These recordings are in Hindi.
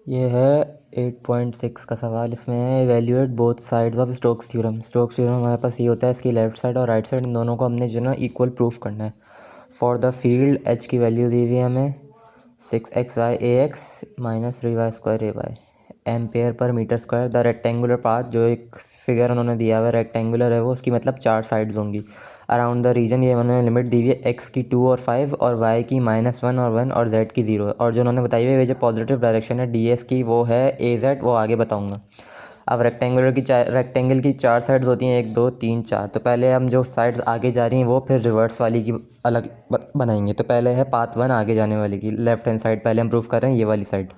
ये है 8.6 का सवाल। इसमें है evaluate both sides of Stokes theorem. Stokes theorem हमारे पास ये होता है, इसकी लेफ्ट साइड और राइट साइड इन दोनों को हमने जो ना इक्वल प्रूफ करना है। फॉर द फील्ड एच की वैल्यू दी हुई है हमें 6xy(ax) minus 3y² ampere per metre square. The rectangular path, जो एक फिगर उन्होंने दिया हुआ है रेक्टेंगुलर है वो, उसकी मतलब 4 साइड्स होंगी। अराउंड द रीजन, ये उन्होंने लिमिट दी हुई है x की 2 और 5 और y की -1 और 1 और z की 0 है। और जो उन्होंने बताई हुई है जो पॉजिटिव डायरेक्शन है ds की वो है az, वो आगे बताऊंगा। अब रेक्टेंगल की 4 साइड्स होती हैं, 1 2 3 4। तो पहले हम जो साइड्स आगे जा रही हैं वो फिर रिवर्स वाली की अलग बनाएंगे। तो पहले है पाथ 1 आगे जाने वाली की, लेफ्ट हैंड साइड पहले हम प्रूफ कर रहे हैं, ये वाली साइड।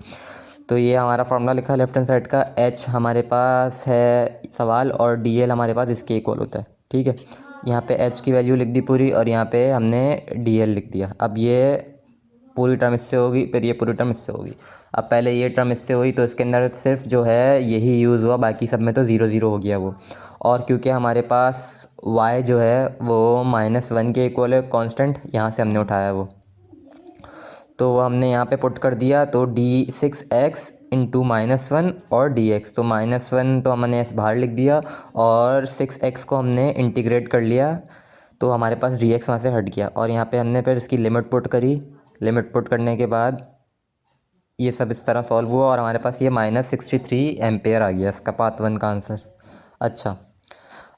तो ये हमारा फार्मूला लिखा है लेफ्ट हैंड साइड का, h हमारे पास है सवाल और dl हमारे पास इसके इक्वल होता है। ठीक है, यहाँ पे h की वैल्यू लिख दी पूरी और यहाँ पे हमने dl लिख दिया। अब ये पूरी टर्म इससे होगी, फिर ये पूरी टर्म इससे होगी। अब पहले ये टर्म इससे हुई तो इसके अंदर सिर्फ जो है यही यूज़ हुआ, बाकी सब में तो 0 0 हो गया वो। और क्योंकि हमारे पास y जो है वो -1 के इक्वल है, कांस्टेंट यहाँ से हमने उठाया वो, तो वो हमने यहाँ पे पुट कर दिया। तो d6x इंटू -1 और dx, तो -1 तो हमने ऐसे बाहर लिख दिया और 6x को हमने इंटीग्रेट कर लिया, तो हमारे पास dx वहाँ से हट गया। और यहाँ पे हमने फिर इसकी लिमिट पुट करी। लिमिट पुट करने के बाद ये सब इस तरह सॉल्व हुआ और हमारे पास ये -63 एम्पेयर आ गया इसका पाथ 1 का आंसर। अच्छा,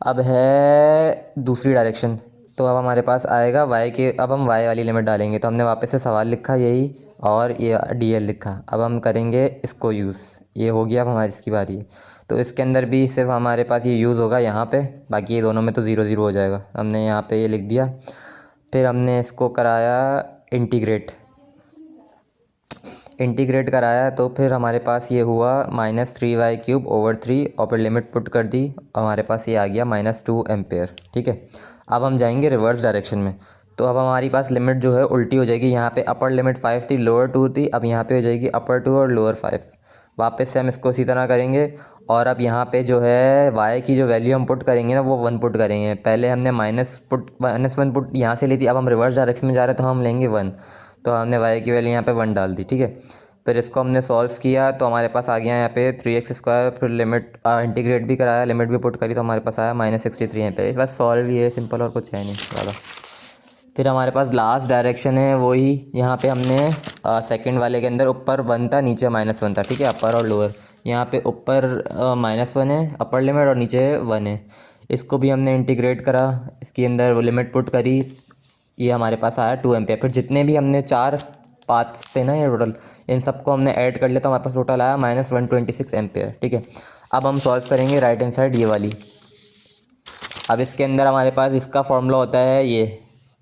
अब है दूसरी डायरेक्शन। तो अब हमारे पास आएगा y के, अब हम y वाली लिमिट डालेंगे। तो हमने वापस से सवाल लिखा यही और ये dl लिखा। अब हम करेंगे इसको यूज़, ये हो गया। अब हमारी इसकी बारी है, तो इसके अंदर भी सिर्फ हमारे पास ये यूज़ होगा यहाँ पे, बाकी ये दोनों में तो 0 0 हो जाएगा। हमने यहाँ पे ये लिख दिया, फिर हमने इसको कराया इंटीग्रेट। इंटीग्रेट कराया तो फिर हमारे पास ये हुआ -3y³/3 और फिर लिमिट पुट कर दी, हमारे पास ये आ गया -2 एम्पेयर। ठीक है, अब हम जाएंगे रिवर्स डायरेक्शन में। तो अब हमारी पास लिमिट जो है उल्टी हो जाएगी। यहाँ पे अपर लिमिट 5 थी, लोअर 2 थी, अब यहाँ पे हो जाएगी अपर 2 और लोअर 5। वापस से हम इसको इसी तरह करेंगे और अब यहाँ पे जो है y की जो वैल्यू हम पुट करेंगे ना वो 1 पुट करेंगे। पहले हमने -1 पुट यहाँ से ली थी, अब हम रिवर्स डायरेक्शन में जा रहे हैं तो हम लेंगे 1। तो हमने y की वैल्यू यहाँ पे 1 डाल दी। ठीक है, फिर इसको हमने सॉल्व किया तो हमारे पास आ गया यहाँ पे 3x²। फिर लिमिट इंटीग्रेट भी कराया, लिमिट भी पुट करी तो हमारे पास आया -63 यहाँ पे। इस बार सॉल्व ये सिंपल और कुछ है नहीं ज़्यादा। फिर हमारे पास लास्ट डायरेक्शन है वही, यहाँ पे हमने सेकंड वाले के अंदर ऊपर 1 था, नीचे -1 था। ठीक है, अपर और लोअर, यहाँ पे ऊपर -1 है अपर लिमिट और नीचे 1 है। इसको भी हमने इंटीग्रेट करा, इसके अंदर वो लिमिट पुट करी, ये हमारे पास आया 2 एम्पेयर। फिर जितने भी हमने 4 पाथ्स थे ना ये टोटल, इन सबको हमने ऐड कर लिया तो हमारे पास टोटल आया -126 एम्पेयर। ठीक है, अब हम सॉल्व करेंगे राइट हैंड साइड ये वाली। अब इसके अंदर हमारे पास इसका फॉर्मूला होता है ये,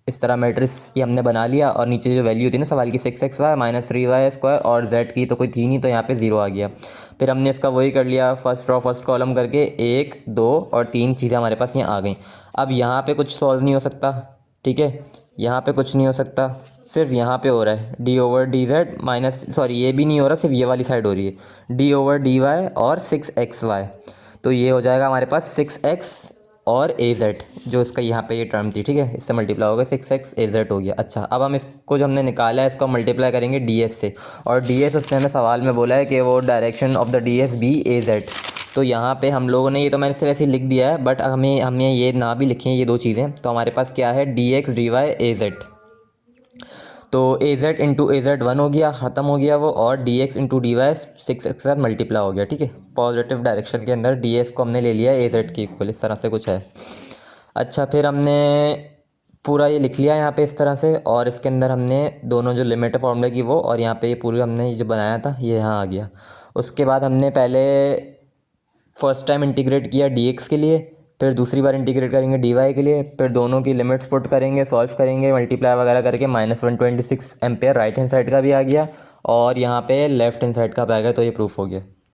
इस तरह मैट्रिक्स ये हमने बना लिया और नीचे जो वैल्यू थी ना सवाल की 6xy -3y² और z की तो कोई थी नहीं, तो यहाँ पे 0 आ गया। फिर हमने इसका वही कर लिया, फर्स्ट रो फर्स्ट कॉलम करके 1 2 और 3 चीज़ें हमारे पास यहाँ आ गई। अब यहाँ पे कुछ सॉल्व नहीं हो सकता। ठीक है, यहाँ पे कुछ नहीं हो सकता, सिर्फ यहाँ पे हो रहा है d/dz माइनस, सॉरी ये भी नहीं हो रहा, सिर्फ ये वाली साइड हो रही है d/dy और 6xy। तो ये हो जाएगा हमारे पास 6x और az, जो इसका यहाँ पे ये टर्म थी। ठीक है, इससे मल्टीप्लाई होगा 6x az हो गया। अच्छा, अब हम इसको जो हमने निकाला है इसको मल्टीप्लाई करेंगे ds से, और ds उसने हमें सवाल में बोला है कि वो direction of the ds be az। तो यहाँ पे हम लोगों ने, ये तो मैंने सिर्फ ऐसे लिख दिया है, बट हमें ये ना भी लिखें ये दो चीज़ें, तो हमारे पास क्या है dx dy az। तो az इंटू az 1 हो गया, ख़त्म हो गया वो, और dx इंटू dy 6x के साथ मल्टीप्लाई हो गया। ठीक है, पॉजिटिव डायरेक्शन के अंदर ds को हमने ले लिया az के इक्वल, इस तरह से कुछ है। अच्छा, फिर हमने पूरा ये लिख लिया यहाँ पे इस तरह से, और इसके अंदर हमने दोनों जो लिमिट है फॉर्मूले की वो, और यहाँ पे ये पूरी हमने ये जो बनाया था ये यहाँ आ गया। उसके बाद हमने पहले फर्स्ट टाइम इंटीग्रेट किया dx के लिए, फिर दूसरी बार इंटीग्रेट करेंगे dy के लिए, फिर दोनों की लिमिट्स पुट करेंगे, सॉल्व करेंगे मल्टीप्लाई वगैरह करके, -126 एम्पेयर राइट हैंड साइड का भी आ गया और यहाँ पे लेफ्ट हैंड साइड का भी आ गया। तो ये प्रूफ हो गया।